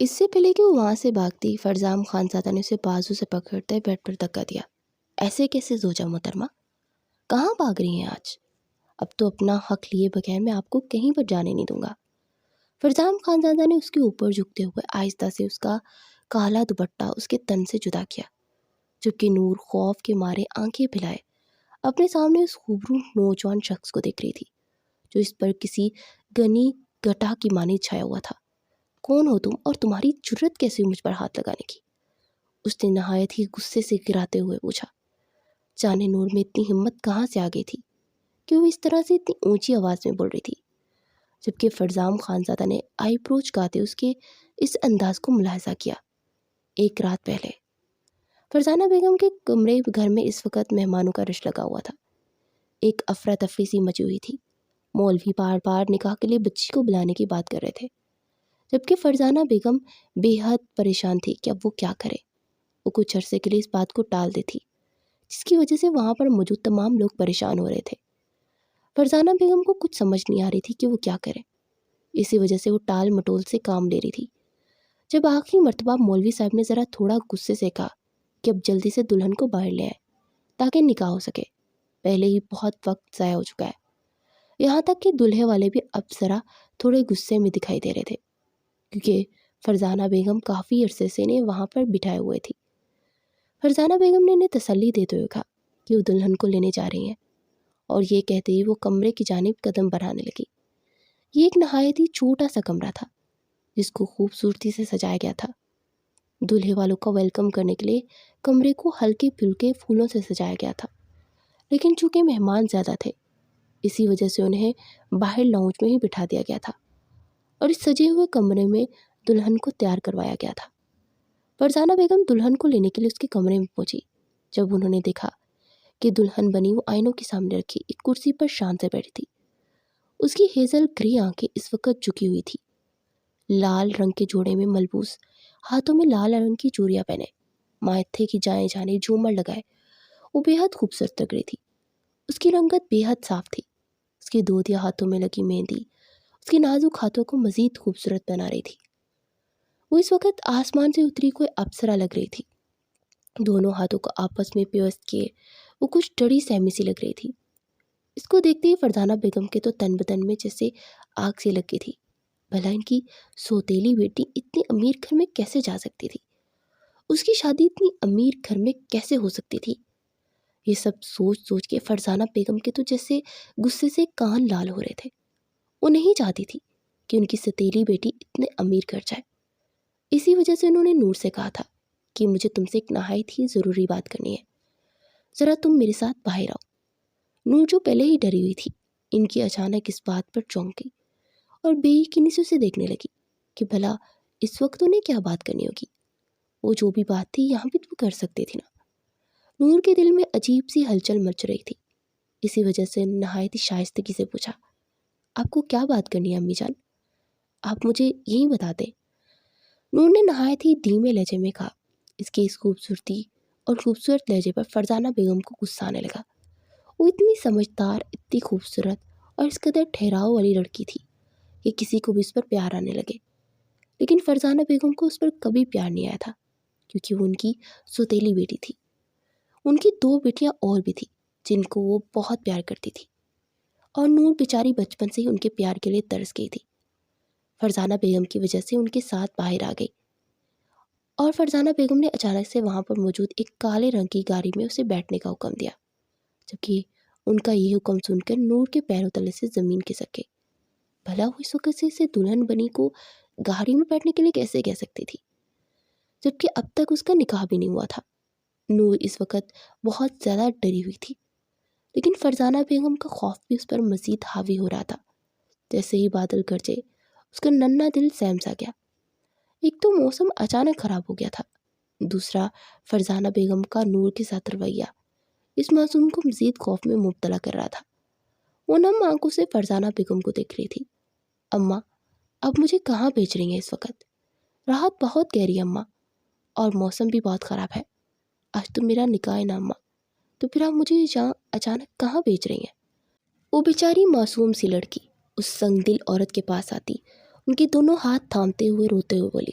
اس سے پہلے کہ وہ وہاں سے بھاگتی، فرزام خانزادہ نے اسے بازو سے پکڑتے بیڈ پر دھکا دیا۔ ایسے کیسے زوجہ محترمہ، کہاں بھاگ رہی ہیں آج؟ اب تو اپنا حق لیے بغیر میں آپ کو کہیں پر جانے نہیں دوں گا۔ فرزام خانزادہ نے اس کے اوپر جھکتے ہوئے آہستہ سے اس کا کالا دوپٹہ اس کے تن سے جدا کیا، جبکہ نور خوف کے مارے آنکھیں پھیلائے اپنے سامنے اس خوبصورت نوجوان شخص کو دیکھ رہی تھی جو اس پر کسی گنی گٹا کی مانند چھایا ہوا تھا۔ کون ہو تم اور تمہاری جرت کیسے مجھ پر ہاتھ لگانے کی؟ اس نے نہایت ہی غصے سے گراتے ہوئے پوچھا۔ جانے نور میں اتنی ہمت کہاں سے آ گئی تھی کہ وہ اس طرح سے اتنی اونچی آواز میں بول رہی تھی، جبکہ فرزام خانزادہ نے آئی بروچ گاتے اس کے اس انداز کو ملاحظہ کیا۔ ایک رات پہلے فرزانہ بیگم کے کمرے گھر میں اس وقت مہمانوں کا رش لگا ہوا تھا۔ ایک افراتفری سی مچی ہوئی تھی۔ مولوی بار بار نکاح کے لیے بچی کو بلانے کی بات کر رہے تھے، جبکہ فرزانہ بیگم بے حد پریشان تھی کہ اب وہ کیا کرے۔ وہ کچھ عرصے کے لیے اس بات کو ٹال دیتی، جس کی وجہ سے وہاں پر موجود تمام لوگ پریشان ہو رہے تھے۔ فرزانہ بیگم کو کچھ سمجھ نہیں آ رہی تھی کہ وہ کیا کرے، اسی وجہ سے وہ ٹال مٹول سے کام لے رہی تھی۔ جب آخری مرتبہ مولوی صاحب نے ذرا تھوڑا غصے سے کہا کہ اب جلدی سے دلہن کو باہر لے آئے تاکہ نکاح ہو سکے، پہلے ہی بہت وقت ضائع ہو چکا ہے۔ یہاں تک کہ دلہے والے بھی اب ذرا تھوڑے غصے میں دکھائی دے رہے تھے، کیونکہ فرزانہ بیگم کافی عرصے سے انہیں وہاں پر بٹھائے ہوئے تھی۔ فرزانہ بیگم نے انہیں تسلی دیتے ہوئے کہا کہ وہ دلہن کو لینے جا رہی ہیں، اور یہ کہتے ہی وہ کمرے کی جانب قدم بڑھانے لگی۔ یہ ایک نہایت ہی چھوٹا سا کمرہ تھا جس کو خوبصورتی سے سجایا گیا تھا۔ دلہے والوں کا ویلکم کرنے کے لیے کمرے کو ہلکے پھلکے پھولوں سے سجایا گیا تھا، لیکن چونکہ مہمان زیادہ تھے اسی وجہ سے انہیں باہر لاؤنج میں ہی بٹھا دیا گیا تھا، اور اس سجے ہوئے کمرے میں دلہن کو تیار کروایا گیا تھا۔ فرزانہ بیگم دلہن کو لینے کے لیے اس کے کمرے میں پہنچی۔ جب انہوں نے دیکھا کہ دلہن بنی وہ آئینوں کے سامنے رکھی ایک کرسی پر شان سے بیٹھی تھی، اس کی ہیزل گری آنکھیں اس وقت جھکی ہوئی تھی، لال رنگ کے جوڑے میں ملبوس، ہاتھوں میں لال رنگ کی چوڑیاں پہنے، ماتھے کی جائیں جانے جھومر لگائے، وہ بے حد خوبصورت لگ رہی تھی۔ اس کی رنگت بے حد صاف تھی۔ اس کی دودیا ہاتھوں میں لگی مہندی اس کی نازک ہاتھوں کو مزید خوبصورت بنا رہی تھی۔ وہ اس وقت آسمان سے اتری کوئی اپسرا لگ رہی تھی۔ دونوں ہاتھوں کو آپس میں پیوست کیے وہ کچھ ڈری سہمی سی لگ رہی تھی۔ اس کو دیکھتے ہی فرزانہ بیگم کے تو تن بدن میں جیسے آگ سی لگ گئی تھی۔ بھلا ان کی سوتیلی بیٹی اتنی امیر گھر میں کیسے جا سکتی تھی؟ اس کی شادی اتنی امیر گھر میں کیسے ہو سکتی تھی؟ یہ سب سوچ سوچ کے فرزانہ بیگم کے تو جیسے غصے سے کان لال ہو رہے تھے۔ وہ نہیں چاہتی تھی کہ ان کی ستیلی بیٹی اتنے امیر گھر جائے۔ اسی وجہ سے انہوں نے نور سے کہا تھا کہ مجھے تم سے ایک نہایت ہی ضروری بات کرنی ہے، ذرا تم میرے ساتھ باہر آؤ۔ نور جو پہلے ہی ڈری ہوئی تھی، ان کی اچانک اس بات پر چونک گئی اور بے یقینی سے اسے دیکھنے لگی کہ بھلا اس وقت انہیں کیا بات کرنی ہوگی۔ وہ جو بھی بات تھی یہاں بھی تو کر سکتے تھے نا۔ نور کے دل میں عجیب سی ہلچل مچ رہی تھی، اسی وجہ سے نہایت ہی شائستگی سے پوچھا، آپ کو کیا بات کرنی ہے امی جان؟ آپ مجھے یہی بتا دیں۔ نور نے نہایت ہی دھیمے لہجے میں کہا۔ اس کی اس خوبصورتی اور خوبصورت لہجے پر فرزانہ بیگم کو غصہ آنے لگا۔ وہ اتنی سمجھدار، اتنی خوبصورت اور اس قدر ٹھہراؤ والی لڑکی تھی کہ کسی کو بھی اس پر پیار آنے لگے، لیکن فرزانہ بیگم کو اس پر کبھی پیار نہیں آیا تھا، کیونکہ وہ ان کی سوتیلی بیٹی تھی۔ ان کی 2 بیٹیاں اور بھی تھیں جن کو وہ بہت پیار کرتی تھی، اور نور بیچاری بچپن سے ہی ان کے پیار کے لیے ترس گئی تھی۔ فرزانہ بیگم کی وجہ سے ان کے ساتھ باہر آ گئی، اور فرزانہ بیگم نے اچانک سے وہاں پر موجود ایک کالے رنگ کی گاڑی میں اسے بیٹھنے کا حکم دیا، جبکہ ان کا یہ حکم سن کر نور کے پیروں تلے سے زمین کھسک گئی۔ بھلا وہ اس وقت سے اسے دلہن بنی کو گاڑی میں بیٹھنے کے لیے کیسے کہہ سکتی تھی، جبکہ اب تک اس کا نکاح بھی نہیں ہوا تھا۔ نور اس وقت بہت زیادہ ڈری ہوئی تھی، لیکن فرزانہ بیگم کا خوف بھی اس پر مزید حاوی ہو رہا تھا۔ جیسے ہی بادل گرجے اس کا ننھا دل سہم سا گیا۔ ایک تو موسم اچانک خراب ہو گیا تھا، دوسرا فرزانہ بیگم کا نور کے ساتھ رویہ اس معصوم کو مزید خوف میں مبتلا کر رہا تھا۔ وہ نم آنکھوں سے فرزانہ بیگم کو دیکھ رہی تھی۔ اماں، اب مجھے کہاں بھیج رہی ہیں اس وقت؟ راحت بہت گہری ہے اماں، اور موسم بھی بہت خراب ہے۔ آج تو میرا نکاح ہے نا اماں، تو پھر آپ مجھے یہاں اچانک کہاں بھیج رہی ہیں؟ وہ بیچاری معصوم سی لڑکی اس سنگ دل عورت کے پاس آتی ان کے دونوں ہاتھ تھامتے ہوئے روتے ہوئے بولی،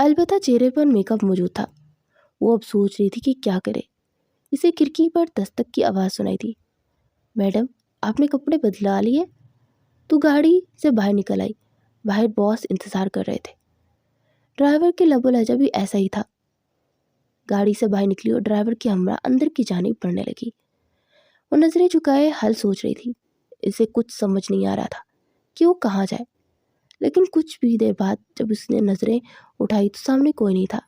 البتہ چہرے پر میک اپ موجود تھا۔ وہ اب سوچ رہی تھی کہ کیا کرے۔ اسے کھڑکی پر دستک کی آواز سنائی تھی۔ میڈم، آپ نے کپڑے بدلا لیے؟ تو گاڑی سے باہر نکل آئی۔ باہر باس انتظار کر رہے تھے۔ ڈرائیور کے لب و لہجہ بھی ایسا ہی تھا۔ گاڑی سے باہر نکلی اور ڈرائیور کی ہمراہ اندر کی جانب بڑھنے لگی۔ وہ نظریں جھکائے حل سوچ رہی تھی۔ اسے کچھ سمجھ نہیں آ رہا تھا کہ وہ کہاں جائے، لیکن کچھ بھی دیر بعد جب اس نے نظریں اٹھائی تو سامنے کوئی نہیں تھا۔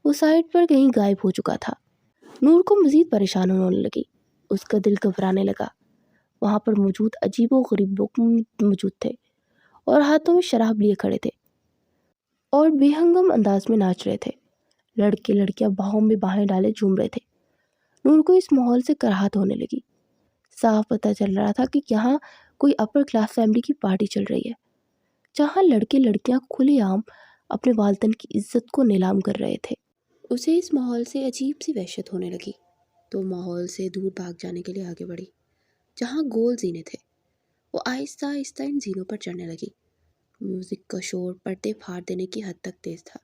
وہ سائڈ پر کہیں غائب ہو چکا تھا۔ نور کو مزید پریشان ہونے لگی۔ اس کا دل گھبرانے لگا۔ وہاں پر موجود عجیب و غریب لوگ موجود تھے اور ہاتھوں میں شراب لیے کھڑے تھے اور بے ہنگم انداز میں ناچ رہے تھے۔ لڑکے لڑکیاں باہوں میں باہیں ڈالے جھوم رہے تھے۔ نور کو اس ماحول سے کراہت ہونے لگی۔ صاف پتہ چل رہا تھا کہ یہاں کوئی اپر کلاس فیملی کی پارٹی چل رہی ہے، جہاں لڑکے لڑکیاں کھلے عام اپنے والدین کی عزت کو نیلام کر رہے تھے۔ اسے اس ماحول سے عجیب سی وحشت ہونے لگی، تو ماحول سے دور بھاگ جانے کے لیے آگے بڑھی۔ جہاں گول زینے تھے، وہ آہستہ آہستہ ان زینوں پر چڑھنے لگی۔ میوزک کا شور پردے پھاڑ دینے کی حد تک تیز تھا۔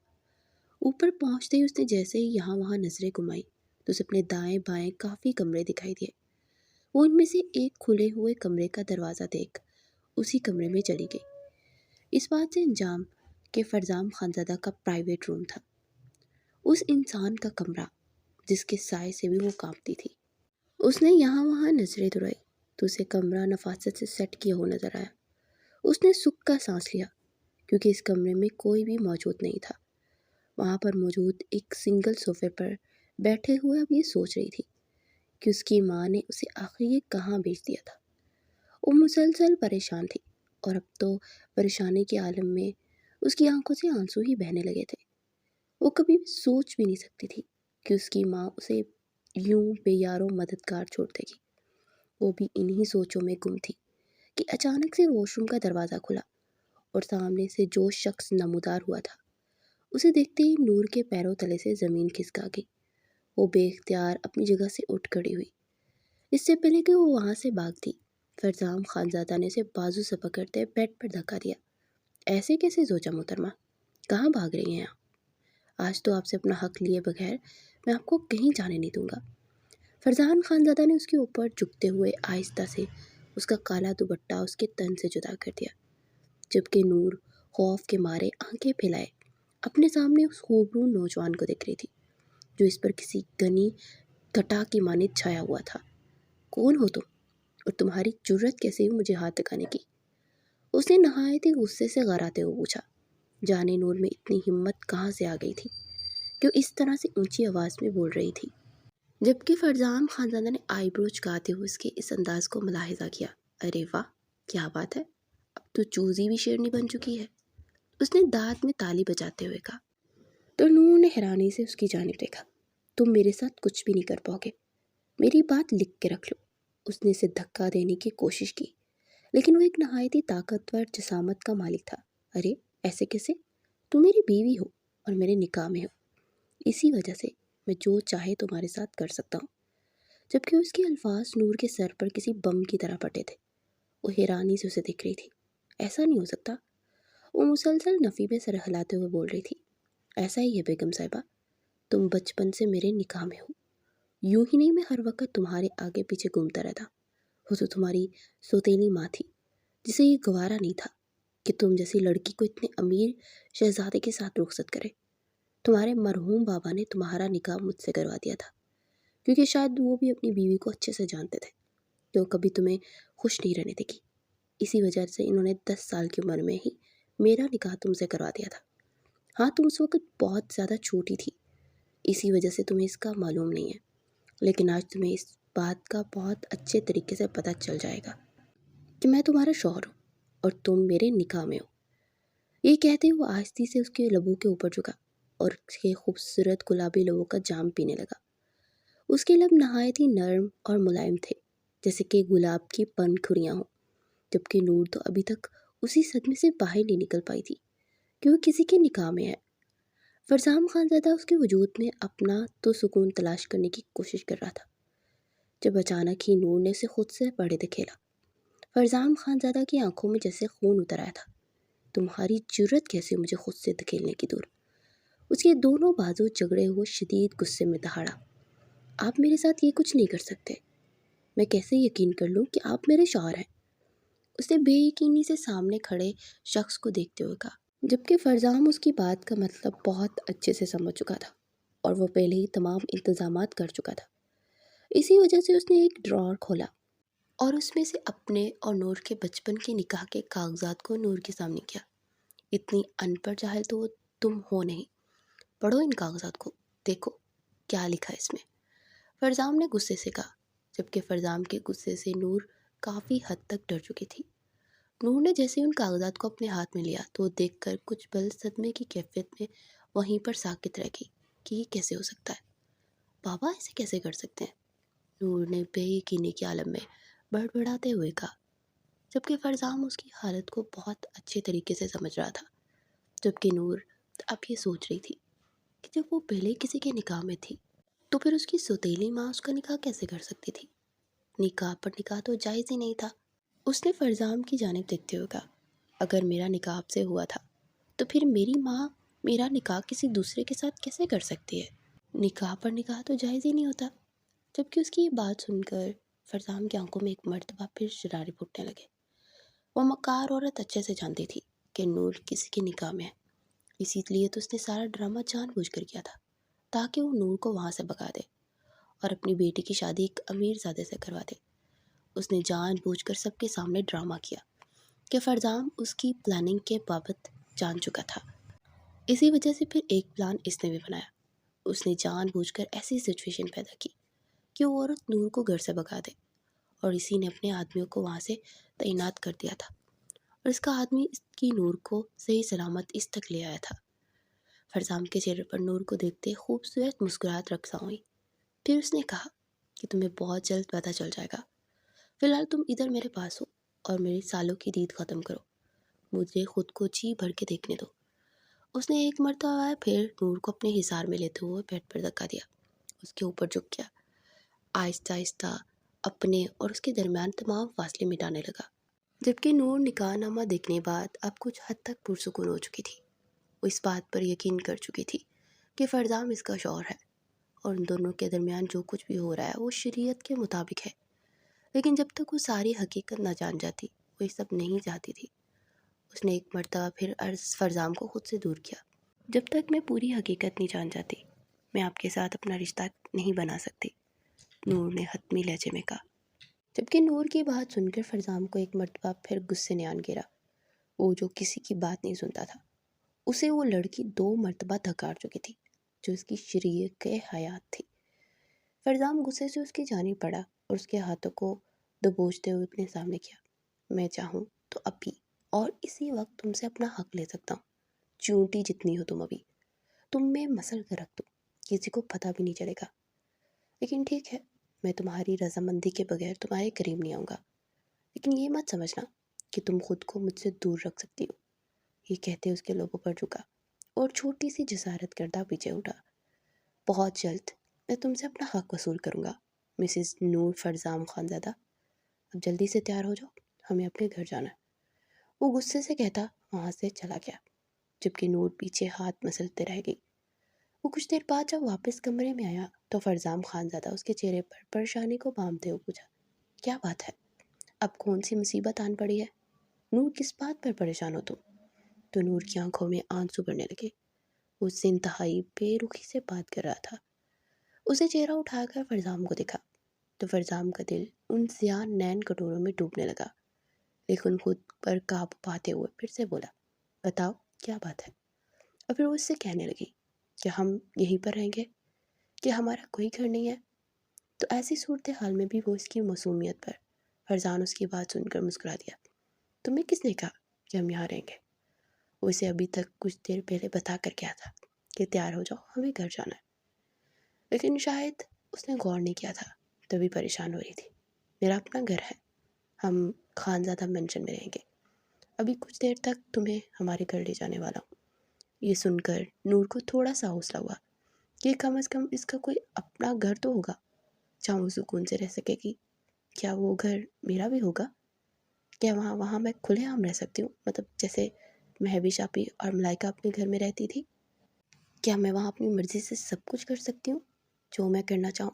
اوپر پہنچتے ہی اس نے جیسے ہی یہاں وہاں نظریں گھمائی تو اسے اپنے دائیں بائیں کافی کمرے دکھائی دیے۔ وہ ان میں سے ایک کھلے ہوئے کمرے کا دروازہ دیکھ اسی کمرے میں چلی گئی۔ اس بات سے انجام کہ فرزام خانزادہ کا پرائیویٹ روم تھا، اس انسان کا کمرہ جس کے سائے سے بھی وہ کانپتی تھی۔ اس نے یہاں وہاں نظریں دوڑائی تو اسے کمرہ نفاست سے سیٹ کیا ہوا نظر آیا۔ اس نے سکھ کا سانس لیا کیونکہ اس کمرے میں کوئی بھی موجود نہیں تھا۔ وہاں پر موجود ایک سنگل صوفے پر بیٹھے ہوئے اب یہ سوچ رہی تھی کہ اس کی ماں نے اسے آخر یہ کہاں بھیج دیا تھا۔ وہ مسلسل پریشان تھی اور اب تو پریشانی کے عالم میں اس کی آنکھوں سے آنسو ہی بہنے لگے تھے۔ وہ کبھی بھی سوچ بھی نہیں سکتی تھی کہ اس کی ماں اسے یوں بے یار و مددگار چھوڑ دے گی۔ وہ بھی انہی سوچوں میں گم تھی کہ اچانک سے واش روم کا دروازہ کھلا اور سامنے سے جو شخص نمودار ہوا تھا اسے دیکھتے ہی نور کے پیروں تلے سے زمین کھسکا گئی۔ وہ بے اختیار اپنی جگہ سے اٹھ کھڑی ہوئی۔ اس سے پہلے کہ وہ وہاں سے بھاگتی، فرزام خانزادہ نے اسے بازو سے پکڑتے بیڈ پر دھکا دیا۔ ایسے کیسے زوجہ محترمہ، کہاں بھاگ رہی ہیں آپ؟ آج تو آپ سے اپنا حق لیے بغیر میں آپ کو کہیں جانے نہیں دوں گا۔ فرزان خانزادہ نے اس کے اوپر جھکتے ہوئے آہستہ سے اس کا کالا دوپٹہ اس کے تن سے جدا کر دیا، جبکہ نور خوف کے مارے آنکھیں پھیلائے اپنے سامنے اس خوبرو نوجوان کو دیکھ رہی تھی جو اس پر کسی گنی گھٹا کی مانند چھایا ہوا تھا۔ کون ہو تم اور تمہاری جرت کیسے ہوئی مجھے ہاتھ لگانے کی؟ اس نے نہایت ہی غصے سے غراتے ہوئے پوچھا۔ جانے نور میں اتنی ہمت کہاں سے آ گئی تھی کہ وہ اس طرح سے اونچی آواز میں بول رہی تھی، جبکہ فرزام خانزادہ نے آئی برو جھکاتے ہوئے اس کے اس انداز کو ملاحظہ کیا۔ ارے واہ، کیا بات ہے، اب تو چوزی بھی شیرنی بن چکی ہے، اس نے دانت میں تالی بجاتے ہوئے کہا۔ تو نور نے حیرانی سے اس کی جانب دیکھا۔ تم میرے ساتھ کچھ بھی نہیں کر پاؤ گے، میری بات لکھ کے رکھ لو۔ اس نے اسے دھکا دینے کی کوشش کی، لیکن وہ ایک نہایت ہی طاقتور جسامت کا مالک تھا۔ ارے ایسے کیسے؟ تم میری بیوی ہو اور میرے نکاح میں ہو، اسی وجہ سے میں جو چاہے تمہارے ساتھ کر سکتا ہوں۔ جبکہ اس کے الفاظ نور کے سر پر کسی بم کی طرح پھٹے تھے۔ وہ حیرانی سے اسے دیکھ رہی تھی۔ ایسا نہیں ہو سکتا، وہ مسلسل نفی میں سر ہلاتے ہوئے بول رہی تھی۔ ایسا ہی ہے بیگم صاحبہ، تم بچپن سے میرے نکاح میں ہو، یوں ہی نہیں میں ہر وقت تمہارے آگے پیچھے گھومتا رہتا۔ وہ تو تمہاری سوتیلی ماں تھی جسے یہ گوارا نہیں تھا کہ تم جیسی لڑکی کو اتنے امیر شہزادے کے ساتھ رخصت کرے۔ تمہارے مرحوم بابا نے تمہارا نکاح مجھ سے کروا دیا تھا کیونکہ شاید وہ بھی اپنی بیوی کو اچھے سے جانتے تھے کہ وہ کبھی تمہیں خوش نہیں رہنے دے گی۔ اسی وجہ سے انہوں نے 10 سال کی عمر میں ہی میرا نکاح تم سے کروا دیا تھا۔ ہاں تم اس وقت بہت زیادہ چھوٹی تھی، اسی وجہ سے تمہیں اس کا معلوم نہیں ہے، لیکن آج تمہیں اس بات کا بہت اچھے طریقے سے پتہ چل جائے گا کہ میں تمہارا شوہر ہوں اور تم میرے نکاح میں ہو۔ یہ کہتے وہ آہستی سے اس کے لبوں کے اوپر جھکا اور اس کے خوبصورت گلابی لبوں کا جام پینے لگا۔ اس کے لب نہایت ہی نرم اور ملائم تھے، جیسے کہ گلاب کی پنکھڑیاں ہوں، جبکہ نور تو ابھی تک اسی صدمے سے باہر نہیں نکل پائی تھی کہ وہ کسی کے نکاح میں ہے۔ فرزام خانزادہ اس کے وجود میں اپنا تو سکون تلاش کرنے کی کوشش کر رہا تھا جب اچانک ہی نور نے اسے خود سے بڑے دھکیلا۔ فرزام خانزادہ کی آنکھوں میں جیسے خون اتر آیا تھا۔ تمہاری جرت کیسے مجھے خود سے دھکیلنے کی؟ دور اس کے دونوں بازو جگڑے ہوئے شدید غصے میں دہاڑا۔ آپ میرے ساتھ یہ کچھ نہیں کر سکتے۔ میں کیسے یقین کر لوں کہ آپ میرے شوہر ہیں؟ اس نے بے یقینی سے سامنے کھڑے شخص کو دیکھتے ہوئے کہا، جبکہ فرزام اس کی بات کا مطلب بہت اچھے سے سمجھ چکا تھا اور وہ پہلے ہی تمام انتظامات کر چکا تھا۔ اسی وجہ سے اس نے ایک ڈراور کھولا اور اس میں سے اپنے اور نور کے بچپن کے نکاح کے کاغذات کو نور کے سامنے کیا۔ اتنی ان پڑھ جاہل تو تم ہو نہیں، پڑھو ان کاغذات کو، دیکھو کیا لکھا ہے اس میں، فرزام نے غصے سے کہا، جبکہ فرزام کے غصے سے نور کافی حد تک ڈر چکی تھی۔ نور نے جیسے ان کاغذات کو اپنے ہاتھ میں لیا تو وہ دیکھ کر کچھ پل صدمے کی کیفیت میں وہیں پر ساکت رہ گئی کہ یہ کیسے ہو سکتا ہے؟ بابا ایسے کیسے کر سکتے ہیں؟ نور نے بے یقینی کے عالم میں بڑبڑاتے ہوئے کہا، جبکہ فرزام اس کی حالت کو بہت اچھے طریقے سے سمجھ رہا تھا۔ جبکہ نور اب یہ سوچ رہی تھی کہ جب وہ پہلے کسی کے نکاح میں تھی تو پھر اس کی سوتیلی ماں اس کا نکاح کیسے کر سکتی تھی؟ نکاح پر نکاح تو جائز ہی نہیں تھا۔ اس نے فرزام کی جانب دیکھتے ہوئے کہا، اگر میرا نکاح آپ سے ہوا تھا تو پھر میری ماں میرا نکاح کسی دوسرے کے ساتھ کیسے کر سکتی ہے؟ نکاح پر نکاح تو جائز ہی نہیں ہوتا۔ جبکہ اس کی یہ بات سن کر فرزام کی آنکھوں میں ایک مرتبہ پھر شرارے پھوٹنے لگے۔ وہ مکار عورت اچھے سے جانتی تھی کہ نور کسی کے نکاح میں ہے، اسی لیے تو اس نے سارا ڈرامہ جان بوجھ کر کیا تھا تاکہ وہ نور کو وہاں سے بھگا دے اور اپنی بیٹی کی شادی ایک امیر زادے سے کروا دے۔ اس نے جان بوجھ کر سب کے سامنے ڈرامہ کیا کہ فرزام اس کی پلاننگ کے بابت جان چکا تھا۔ اسی وجہ سے پھر ایک پلان اس نے بھی بنایا۔ اس نے جان بوجھ کر ایسی سچویشن پیدا کی کہ وہ عورت نور کو گھر سے بھگا دے، اور اسی نے اپنے آدمیوں کو وہاں سے تعینات کر دیا تھا، اور اس کا آدمی اس کی نور کو صحیح سلامت اس تک لے آیا تھا۔ فرزام کے چہرے پر نور کو دیکھتے خوبصورت مسکراہٹ رقصاں ہوئی۔ پھر اس نے کہا کہ تمہیں بہت جلد پتہ چل جائے گا، فی الحال تم ادھر میرے پاس ہو اور میری سالوں کی دید ختم کرو، مجھے خود کو جی بھر کے دیکھنے دو۔ اس نے ایک مرتبہ پھر نور کو اپنے حصار میں لیتے ہوئے بیڈ پر دھکا دیا، اس کے اوپر جھک گیا، آہستہ آہستہ اپنے اور اس کے درمیان تمام فاصلے مٹانے لگا۔ جبکہ نور نکاح نامہ دیکھنے بعد اب کچھ حد تک پرسکون ہو چکی تھی۔ وہ اس بات پر یقین کر چکی تھی کہ فرزام اس کا شوہر ہے اور ان دونوں کے درمیان جو کچھ بھی ہو رہا ہے وہ شریعت کے مطابق ہے۔ لیکن جب تک وہ ساری حقیقت نہ جان جاتی وہ یہ سب نہیں چاہتی تھی۔ اس نے ایک مرتبہ پھر عرض فرزام کو خود سے دور کیا، جب تک میں پوری حقیقت نہیں جان جاتی میں آپ کے ساتھ اپنا رشتہ نہیں بنا سکتی، نور نے حتمی لہجے میں کہا۔ جبکہ نور کی بات سن کر فرزام کو ایک مرتبہ پھر غصے نے آن گھیرا۔ وہ جو کسی کی بات نہیں سنتا تھا، اسے وہ لڑکی 2 مرتبہ دھکار چکی تھی جو اس کی شریک کے حیات تھی۔ فرزام غصے سے اس کی جانب پڑا اور اس کے ہاتھوں کو دبوچتے ہوئے اپنے سامنے کیا، میں چاہوں تو ابھی اور اسی وقت تم سے اپنا حق لے سکتا ہوں، چونٹی جتنی ہو تم ابھی، تم میں مسل کر رکھ دوں، کسی کو پتہ بھی نہیں چلے گا۔ لیکن ٹھیک ہے، میں تمہاری رضامندی کے بغیر تمہارے قریب نہیں آؤں گا، لیکن یہ مت سمجھنا کہ تم خود کو مجھ سے دور رکھ سکتی ہو۔ یہ کہتے اس کے لبوں پر جھکا اور چھوٹی سی جسارت کردہ پیچھے اٹھا۔ بہت جلد میں تم سے اپنا حق وصول کروں گا مسز نور فرزام خانزادہ، اب جلدی سے تیار ہو جاؤ، ہمیں اپنے گھر جانا ہے۔ وہ غصے سے کہتا وہاں سے چلا گیا، جبکہ نور پیچھے ہاتھ مسلتے رہ گئی۔ وہ کچھ دیر بعد جب واپس کمرے میں آیا تو فرزام خانزادہ اس کے چہرے پر پریشانی کو بامتے ہوئے پوچھا، کیا بات ہے؟ اب کون سی مصیبت آن پڑی ہے؟ نور کس بات پر پریشان ہو تم؟ تو نور کی آنکھوں میں آنسو بھرنے لگے۔ وہ اس سے انتہائی بے رخی سے بات کر رہا تھا۔ اسے چہرہ اٹھا کر فرزام کو دکھا تو فرزام کا دل ان سیاہ نین کٹوروں میں ڈوبنے لگا، لیکن خود پر قابو پاتے ہوئے پھر سے بولا، بتاؤ کیا بات ہے؟ اور پھر وہ اس سے کہنے لگی کہ ہم یہیں پر رہیں گے، کہ ہمارا کوئی گھر نہیں ہے۔ تو ایسی صورتحال میں بھی وہ اس کی معصومیت پر فرزان اس کی بات سن کر مسکرا دیا، تمہیں کس نے کہا کہ ہم یہاں رہیں گے؟ وہ اسے ابھی تک کچھ دیر پہلے بتا کر گیا تھا کہ تیار ہو جاؤ، ہمیں گھر جانا ہے، لیکن شاید اس نے غور نہیں کیا تھا تبھی پریشان ہو رہی تھی۔ میرا اپنا گھر ہے، ہم خانزادہ مینشن میں رہیں گے، ابھی کچھ دیر تک تمہیں ہمارے گھر لے جانے والا ہوں۔ یہ سن کر نور کو تھوڑا سا حوصلہ ہوا کہ کم از کم اس کا کوئی اپنا گھر تو ہوگا جہاں وہ سکون سے رہ سکے گی۔ کیا وہ گھر میرا بھی ہوگا؟ کیا وہاں میں کھلے عام رہ سکتی ہوں، مطلب جیسے مہوش آپی اور ملائکہ اپنے گھر میں رہتی تھی؟ کیا میں وہاں اپنی مرضی سے سب کچھ کر سکتی ہوں جو میں کرنا چاہوں؟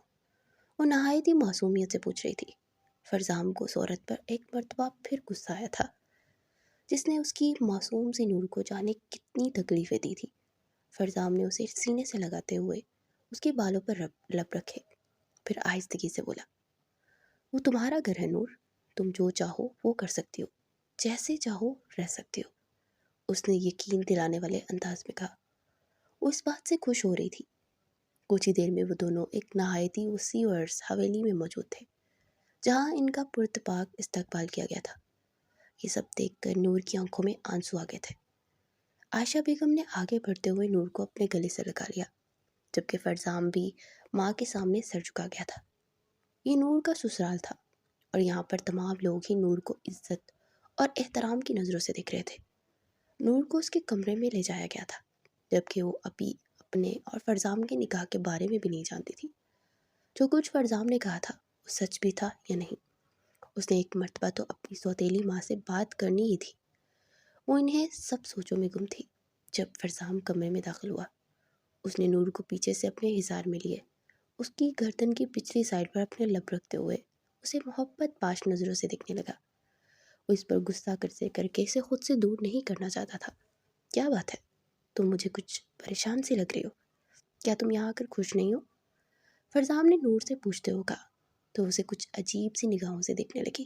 وہ نہایت ہی معصومیت سے پوچھ رہی تھی۔ فرزام کو اس عورت پر ایک مرتبہ پھر غصہ آیا تھا، جس نے اس کی معصوم سی نور کو جانے کتنی تکلیفیں دی تھی۔ فرزام نے اسے سینے سے لگاتے ہوئے اس کے بالوں پر لب رکھے، پھر آہستگی سے بولا، وہ تمہارا گھر ہے نور، تم جو چاہو وہ کر سکتی ہو، جیسے چاہو رہ سکتی ہو۔ اس نے یقین دلانے والے انداز میں کہا۔ وہ اس بات سے خوش ہو رہی تھی۔ کچھ ہی دیر میں وہ دونوں ایک نہایتی وسیع و عرض حویلی میں موجود تھے، جہاں ان کا پرتپاک استقبال کیا گیا تھا۔ یہ سب دیکھ کر نور کی آنکھوں میں آنسو آ گئے تھے۔ عائشہ بیگم نے آگے بڑھتے ہوئے نور کو اپنے گلے سے لگا لیا، جبکہ فرزام بھی ماں کے سامنے سر جھکا گیا تھا۔ یہ نور کا سسرال تھا، اور یہاں پر تمام لوگ ہی نور کو عزت اور احترام کی نظروں سے دیکھ رہے تھے۔ نور کو اس کے کمرے میں لے جایا گیا تھا، جبکہ وہ ابھی اپنے اور فرزام کے نکاح کے بارے میں بھی نہیں جانتی تھی۔ جو کچھ فرزام نے کہا تھا وہ سچ بھی تھا یا نہیں، اس نے ایک مرتبہ تو اپنی سوتیلی ماں سے بات کرنی ہی تھی۔ وہ انہیں سب سوچوں میں گم تھی۔ جب فرزام کمرے میں داخل ہوا، اس نے نور کو پیچھے سے اپنے حصار میں لیے، اس کی گردن کی پچھلی سائڈ پر اپنے لب رکھتے ہوئے اسے محبت باش نظروں سے دیکھنے لگا۔ وہ اس پر غصہ کر کے اسے خود سے دور نہیں کرنا چاہتا تھا۔ کیا بات ہے؟ تم مجھے کچھ پریشان سی لگ رہی ہو، کیا تم یہاں آ کر خوش نہیں ہو؟ فرزام نے نور سے پوچھتے ہوئے کہا، تو اسے کچھ عجیب سی نگاہوں سے دیکھنے لگی۔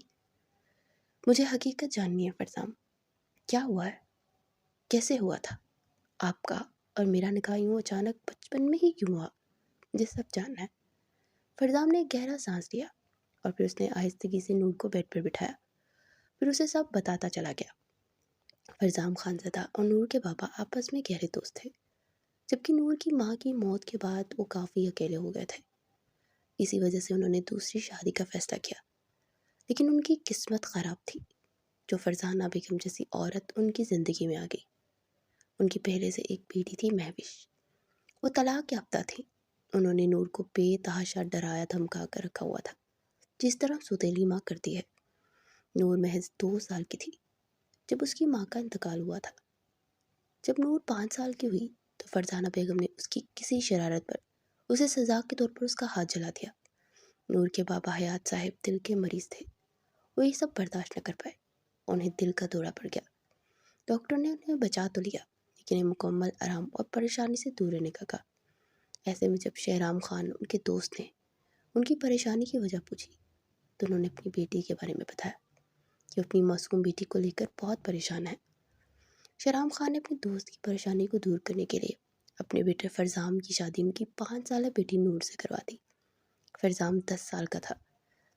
مجھے حقیقت جاننی ہے فرزام، کیا ہوا ہے؟ کیسے ہوا تھا آپ کا اور میرا نکاح یوں اچانک بچپن میں ہی کیوں ہوا؟ مجھے سب جاننا ہے۔ فرزام نے گہرا سانس لیا، اور پھر اس نے آہستگی سے نور کو بیڈ پر بٹھایا، پھر اسے سب بتاتا چلا گیا۔ فرزام خانزادہ اور نور کے بابا آپس میں گہرے دوست تھے، جبکہ نور کی ماں کی موت کے بعد وہ کافی اکیلے ہو گئے تھے۔ اسی وجہ سے انہوں نے دوسری شادی کا فیصلہ کیا، لیکن ان کی قسمت خراب تھی۔ جو فرزانہ بیگم جیسی عورت ان کی زندگی میں آ گئی، ان کی پہلے سے ایک بیٹی تھی مہوش، وہ طلاق یافتہ تھی۔ انہوں نے نور کو بے تحاشا ڈرایا دھمکا کر رکھا ہوا تھا، جس طرح سوتیلی ماں کرتی ہے۔ نور محض 2 سال کی تھی جب اس کی ماں کا انتقال ہوا تھا۔ جب نور 5 سال کی ہوئی تو فرزانہ بیگم نے اس کی کسی شرارت پر اسے سزا کے طور پر اس کا ہاتھ جلا دیا۔ نور کے بابا حیات صاحب دل کے مریض تھے، وہ یہ سب برداشت نہ کر پائے، انہیں دل کا دورہ پڑ گیا۔ ڈاکٹر نے انہیں بچا تو لیا، لیکن انہیں مکمل آرام اور پریشانی سے دور رہنے کا کہا۔ ایسے میں جب شہرام خان ان کے دوست نے ان کی پریشانی کی وجہ پوچھی تو انہوں نے اپنی بیٹی کے بارے میں بتایا کہ اپنی معصوم بیٹی کو لے کر بہت پریشان ہے۔ شہرام خان نے اپنے دوست کی پریشانی کو دور کرنے کے لیے اپنے بیٹے فرزام کی شادی ان کی 5 سالہ بیٹی نور سے کروا دی۔ فرزام 10 سال کا تھا،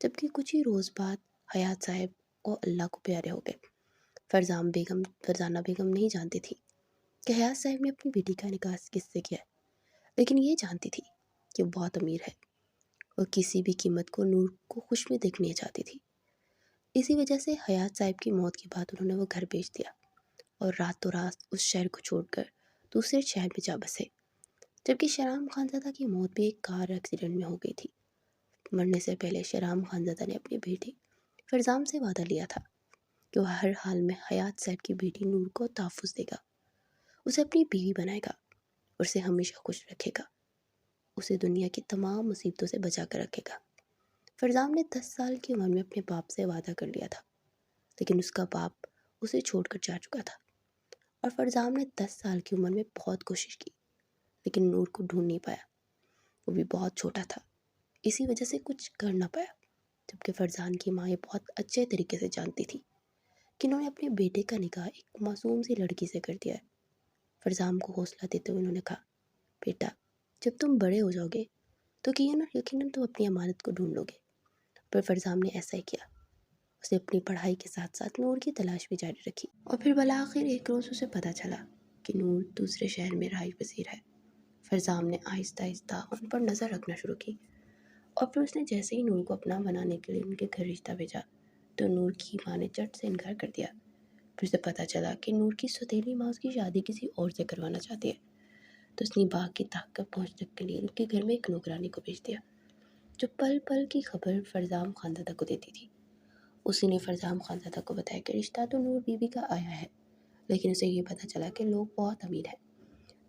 جبکہ کچھ ہی روز بعد حیات صاحب کو اللہ کو پیارے ہو گئے۔ فرزانہ بیگم نہیں جانتی تھی کہ حیات صاحب نے اپنی بیٹی کا نکاح کس سے کیا ہے، لیکن یہ جانتی تھی کہ وہ بہت امیر ہے، وہ کسی بھی قیمت کو نور کو خوش میں دیکھنا چاہتی تھی۔ اسی وجہ سے حیات صاحب کی موت کے بعد انہوں نے وہ گھر بیچ دیا اور راتوں رات اس شہر کو چھوڑ کر دوسرے شہر میں جا بسے، جبکہ شہرام خانزادہ کی موت بھی ایک کار ایکسیڈنٹ میں ہو گئی تھی۔ مرنے سے پہلے شہرام خانزادہ نے اپنی بیٹی فرزام سے وعدہ لیا تھا کہ وہ ہر حال میں حیات صاحب کی بیٹی نور کو تحفظ دے گا، اسے اپنی بیوی بنائے گا اور اسے ہمیشہ خوش رکھے گا، اسے دنیا کی تمام مصیبتوں سے بچا کر رکھے گا۔ فرزام نے 10 سال کی عمر میں اپنے باپ سے وعدہ کر لیا تھا، لیکن اس کا باپ اسے چھوڑ کر جا چکا تھا، اور فرزام نے 10 سال کی عمر میں بہت کوشش کی، لیکن نور کو ڈھونڈ نہیں پایا، وہ بھی بہت چھوٹا تھا، اسی وجہ سے کچھ کر نہ پایا۔ جبکہ فرزان کی ماں یہ بہت اچھے طریقے سے جانتی تھی کہ انہوں نے اپنے بیٹے کا نکاح ایک معصوم سی لڑکی سے کر دیا ہے۔ فرزام کو حوصلہ دیتے ہوئے انہوں نے کہا، بیٹا جب تم بڑے ہو جاؤ گے تو یقیناً تم اپنی امانت کو ڈھونڈ لو گے۔ پر فرزام نے ایسا ہی کیا، اس نے اپنی پڑھائی کے ساتھ ساتھ نور کی تلاش بھی جاری رکھی، اور پھر بالآخر ایک روز اسے پتہ چلا کہ نور دوسرے شہر میں رہائش پذیر ہے۔ فرزام نے آہستہ آہستہ ان پر نظر رکھنا شروع کی، اور پھر اس نے جیسے ہی نور کو اپنا بنانے کے لیے ان کے گھر رشتہ بھیجا تو نور کی ماں نے چٹ سے انکار کر دیا۔ پھر اسے پتہ چلا کہ نور کی سوتیلی ماں اس کی شادی کسی اور سے کروانا چاہتی ہے، تو اس نے باغ کی تاک کا پہنچنے کے لیے ان کے گھر میں ایک نوکرانی کو بھیج دیا، جو پل پل کی خبر فرزام خانزادہ کو دیتی تھی۔ اسی نے فرزام خانزادہ کو بتایا کہ رشتہ تو نور بی بی کا آیا ہے، لیکن اسے یہ پتہ چلا کہ لوگ بہت امیر ہیں،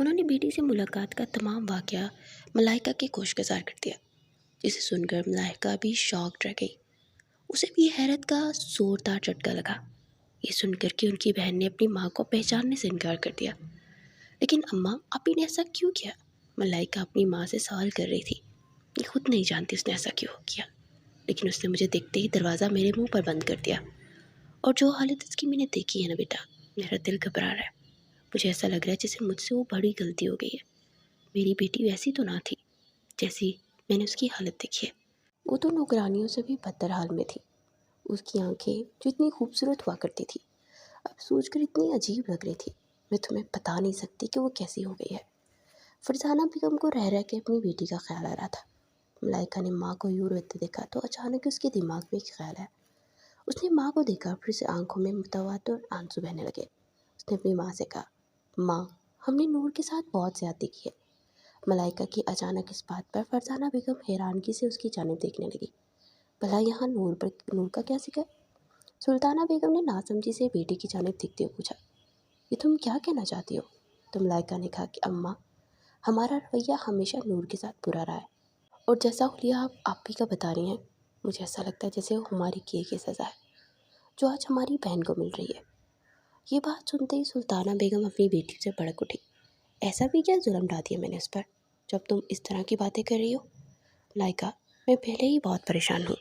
انہوں نے بیٹی سے ملاقات کا تمام واقعہ ملائکہ کے گوشگزار کر دیا، جسے سن کر ملائکہ بھی شاک رہ گئی۔ اسے بھی حیرت کا زوردار جھٹکا لگا، یہ سن کر کہ ان کی بہن نے اپنی ماں کو پہچاننے سے انکار کر دیا۔ لیکن اماں، آپ ہی نے ایسا کیوں کیا؟ ملائکہ اپنی ماں سے سوال کر رہی تھی۔ یہ خود نہیں جانتی اس نے ایسا کیوں کیا، لیکن اس نے مجھے دیکھتے ہی دروازہ میرے منہ پر بند کر دیا، اور جو حالت اس کی میں نے دیکھی ہے نا بیٹا، میرا دل گھبرا رہا ہے۔ مجھے ایسا لگ رہا ہے جیسے مجھ سے وہ بڑی غلطی ہو گئی ہے۔ میری بیٹی ویسی تو نہ تھی جیسی میں نے اس کی حالت دیکھی ہے، وہ تو نوکرانیوں سے بھی بدتر حال میں تھی۔ اس کی آنکھیں جو اتنی خوبصورت ہوا کرتی تھی، اب سوچ کر اتنی عجیب لگ رہی تھی، میں تمہیں بتا نہیں سکتی کہ وہ کیسی ہو گئی ہے۔ فرزانہ بیگم کو رہ رہ کے اپنی بیٹی کا خیال آ رہا تھا۔ ملائکہ نے ماں کو یوں روتے دیکھا تو اچانک اس کے دماغ میں ایک خیال آیا۔ اس نے ماں کو دیکھا، پھر سے آنکھوں میں متواتر آنسو بہنے لگے۔ اس نے اپنی ماں سے کہا، ماں، ہم نے نور کے ساتھ بہت زیادتی کی ہے۔ ملائکہ کی اچانک اس بات پر فرزانہ بیگم حیرانگی سے اس کی جانب دیکھنے لگی۔ بھلا یہاں نور کا کیا ذکر؟ سلطانہ بیگم نے ناسمجھی سے بیٹی کی جانب دیکھتے ہوئے پوچھا، یہ تم کیا کہنا چاہتی ہو؟ تو ملائکہ نے کہا کہ اماں، ہمارا رویہ ہمیشہ نور کے ساتھ برا رہا ہے، اور جیسا حلیہ آپ ہی کا بتا رہی ہیں، مجھے ایسا لگتا ہے جیسے وہ ہماری کیے کی سزا ہے جو آج ہماری بہن کو مل رہی ہے۔ یہ بات سنتے ہی سلطانہ بیگم اپنی بیٹی سے بھڑک اٹھی۔ ایسا بھی کیا ظلم ڈال دیا میں نے اس پر، جب تم اس طرح کی باتیں کر رہی ہو؟ ملائکہ، میں پہلے ہی بہت پریشان ہوں،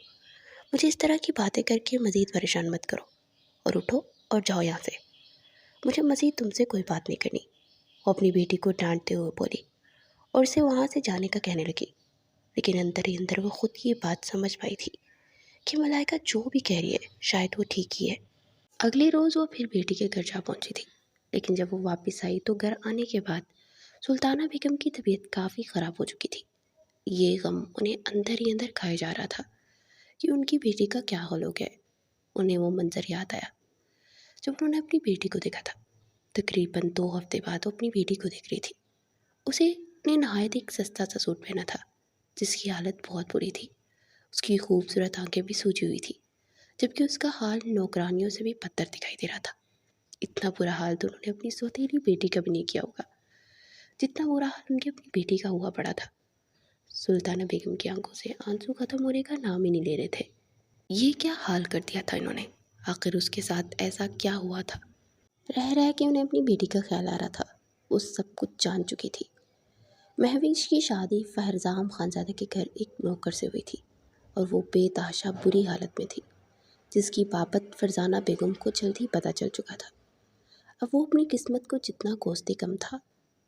مجھے اس طرح کی باتیں کر کے مزید پریشان مت کرو، اور اٹھو اور جاؤ یہاں سے، مجھے مزید تم سے کوئی بات نہیں کرنی۔ وہ اپنی بیٹی کو ڈانٹتے ہوئے بولی اور اسے وہاں سے جانے کا کہنے لگی، لیکن اندر ہی اندر وہ خود یہ بات سمجھ پائی تھی کہ ملائکہ جو بھی کہہ رہی ہے شاید وہ ٹھیک ہی ہے۔ اگلے روز وہ پھر بیٹی کے گھر جا پہنچی تھی، لیکن جب وہ واپس آئی تو گھر آنے کے بعد سلطانہ بیگم کی طبیعت کافی خراب ہو چکی تھی۔ یہ غم انہیں اندر ہی اندر کھائے جا رہا تھا کہ ان کی بیٹی کا کیا حال ہو گیا ہے۔ انہیں وہ منظر یاد آیا جب انہوں نے اپنی بیٹی کو دیکھا تھا۔ تقریباً 2 ہفتے بعد وہ اپنی بیٹی کو دیکھ رہی تھی۔ اسے نے نہایت ایک سستا سا سوٹ پہنا تھا جس کی حالت بہت بری تھی۔ اس کی خوبصورت آنکھیں بھی سوجی ہوئی تھی، جبکہ اس کا حال نوکرانیوں سے بھی بدتر دکھائی دے رہا تھا۔ اتنا برا حال تو انہوں نے اپنی سوتیلی بیٹی کا بھی نہیں کیا ہوگا، جتنا برا حال ان کی اپنی بیٹی کا ہوا پڑا تھا۔ سلطانہ بیگم کی آنکھوں سے آنسو ختم ہونے کا نام ہی نہیں لے رہے تھے۔ یہ کیا حال کر دیا تھا انہوں نے؟ آخر اس کے ساتھ ایسا کیا ہوا تھا؟ رہ رہ کے انہیں اپنی بیٹی کا خیال آ رہا تھا۔ وہ سب کچھ جان چکی تھی۔ مہوش کی شادی فرزام خانزادہ کے گھر ایک نوکر سے ہوئی تھی، اور وہ بے تحاشا بری حالت میں تھی، جس کی بابت فرزانہ بیگم کو جلد ہی پتہ چل چکا تھا۔ اب وہ اپنی قسمت کو جتنا کوستے کم تھا۔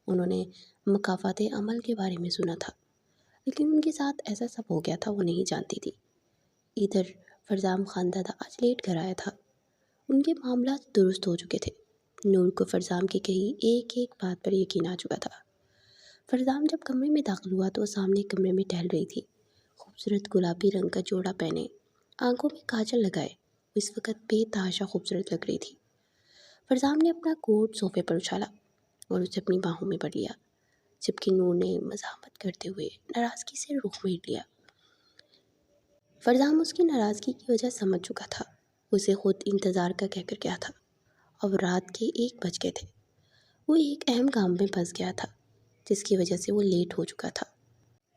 انہوں نے مکافات عمل کے بارے میں سنا تھا، لیکن ان کے ساتھ ایسا سب ہو گیا تھا وہ نہیں جانتی تھی۔ ادھر فرزام خانزادہ آج لیٹ گھر آیا تھا۔ ان کے معاملات درست ہو چکے تھے۔ نور کو فرزام کی کہی ایک ایک بات پر یقین آ چکا تھا۔ فرزام جب کمرے میں داخل ہوا تو وہ سامنے کمرے میں ٹہل رہی تھی، خوبصورت گلابی رنگ کا جوڑا پہنے، آنکھوں میں کاجل لگائے، وہ اس وقت بے تحاشا خوبصورت لگ رہی تھی۔ فرزام نے اپنا کوٹ صوفے پر اچھالا اور اسے اپنی باہوں میں بھر لیا، جبکہ نور نے مزاحمت کرتے ہوئے ناراضگی سے رخ موڑ لیا۔ فرزام اس کی ناراضگی کی وجہ سمجھ چکا تھا۔ اسے خود انتظار کا کہہ کر گیا تھا۔ اب رات کے 1 بج گئے تھے۔ وہ ایک اہم کام میں پھنس گیا تھا، جس کی وجہ سے وہ لیٹ ہو چکا تھا۔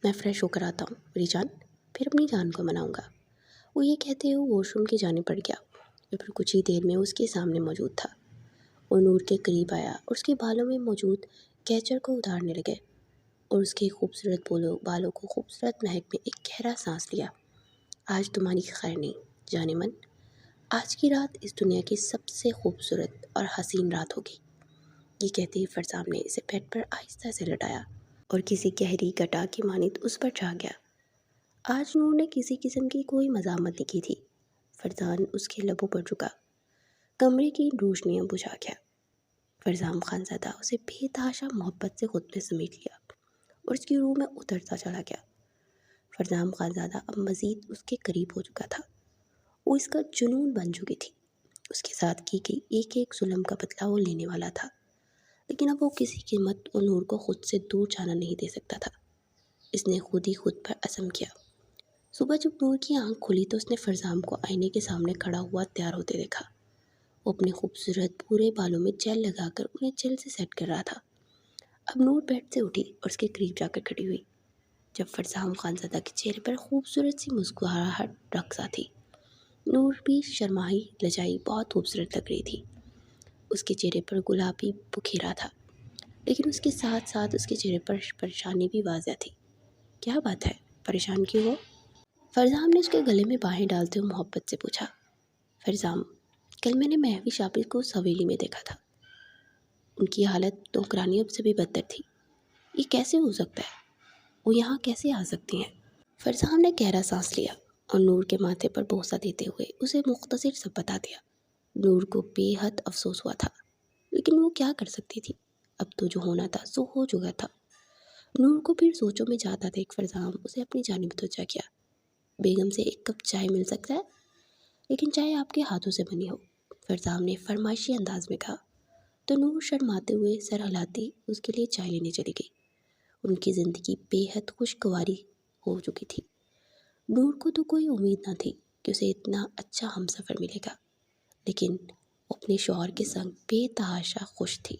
میں فریش ہو کر آتا ہوں میری جان، پھر اپنی جان کو مناؤں گا۔ وہ یہ کہتے ہوئے واش روم کی جانب بڑھ گیا، اور پھر کچھ ہی دیر میں اس کے سامنے موجود تھا۔ وہ نور کے قریب آیا اور اس کے بالوں میں موجود کیچر کو اتارنے لگے، اور اس کے خوبصورت بالوں کو خوبصورت مہک میں ایک گہرا سانس لیا۔ آج تمہاری خیر نہیں جانے من، آج کی رات اس دنیا کی سب سے خوبصورت اور حسین رات ہوگی۔ یہ کہتے ہی فرزام نے اسے بیڈ پر آہستہ سے لٹایا اور کسی گہری گٹا کی مانند اس پر جا گیا۔ آج نور نے کسی قسم کی کوئی مزاحمت نہیں کی تھی۔ فرزان اس کے لبوں پر جھکا، کمرے کی روشنیاں بجھا گیا۔ فرزام خانزادہ اسے بے تحاشا محبت سے خود میں سمیٹ لیا اور اس کی روح میں اترتا چلا گیا۔ فرزام خانزادہ اب مزید اس کے قریب ہو چکا تھا۔ وہ اس کا جنون بن چکی تھی۔ اس کے ساتھ کی گئی ایک ایک ظلم کا بدلہ وہ لینے والا تھا، لیکن اب وہ کسی قیمت اور نور کو خود سے دور جانا نہیں دے سکتا تھا۔ اس نے خود ہی خود پر عزم کیا۔ صبح جب نور کی آنکھ کھلی تو اس نے فرزام کو آئینے کے سامنے کھڑا ہوا تیار ہوتے دیکھا۔ وہ اپنے خوبصورت پورے بالوں میں جیل لگا کر انہیں جیل سے سیٹ کر رہا تھا۔ اب نور بیڈ سے اٹھی اور اس کے قریب جا کر کھڑی ہوئی جب فرزام خانزادہ کے چہرے پر خوبصورت سی مسکراہٹ رقصہ تھی۔ نور بھی شرمائی لجائی بہت خوبصورت لگ رہی تھی۔ اس کے چہرے پر گلابی بکھیرا تھا، لیکن اس کے ساتھ ساتھ اس کے چہرے پر پریشانی بھی واضح تھی۔ کیا بات ہے؟ پریشان کیوں ہو؟ فرزام نے اس کے گلے میں باہیں ڈالتے ہوئے محبت سے پوچھا۔ فرزام، کل میں نے مہوش عابد کو اس حویلی میں دیکھا تھا۔ ان کی حالت نوکرانیوں سے بھی بدتر تھی۔ یہ کیسے ہو سکتا ہے؟ وہ یہاں کیسے آ سکتی ہیں؟ فرزام نے گہرا سانس لیا اور نور کے ماتھے پر بوسہ دیتے ہوئے اسے مختصر سب بتا دیا۔ نور کو بے حد افسوس ہوا تھا، لیکن وہ کیا کر سکتی تھی؟ اب تو جو ہونا تھا سو ہو چکا تھا۔ نور کو پھر سوچوں میں جاتا دیکھ فرزام اسے اپنی جانب توجہ کیا۔ بیگم سے ایک کپ چائے مل سکتا ہے؟ لیکن چائے آپ کے ہاتھوں سے بنی ہو، فرزام نے فرمائشی انداز میں کہا۔ تو نور شرماتے ہوئے سر ہلاتی اس کے لیے چائے لینے چلی گئی۔ ان کی زندگی بے حد خوشگواری ہو چکی تھی۔ نور کو تو کوئی امید نہ تھی کہ اسے اتنا اچھا ہم سفر ملے گا، لیکن وہ اپنے شوہر کے سنگ بے تحاشا خوش تھی۔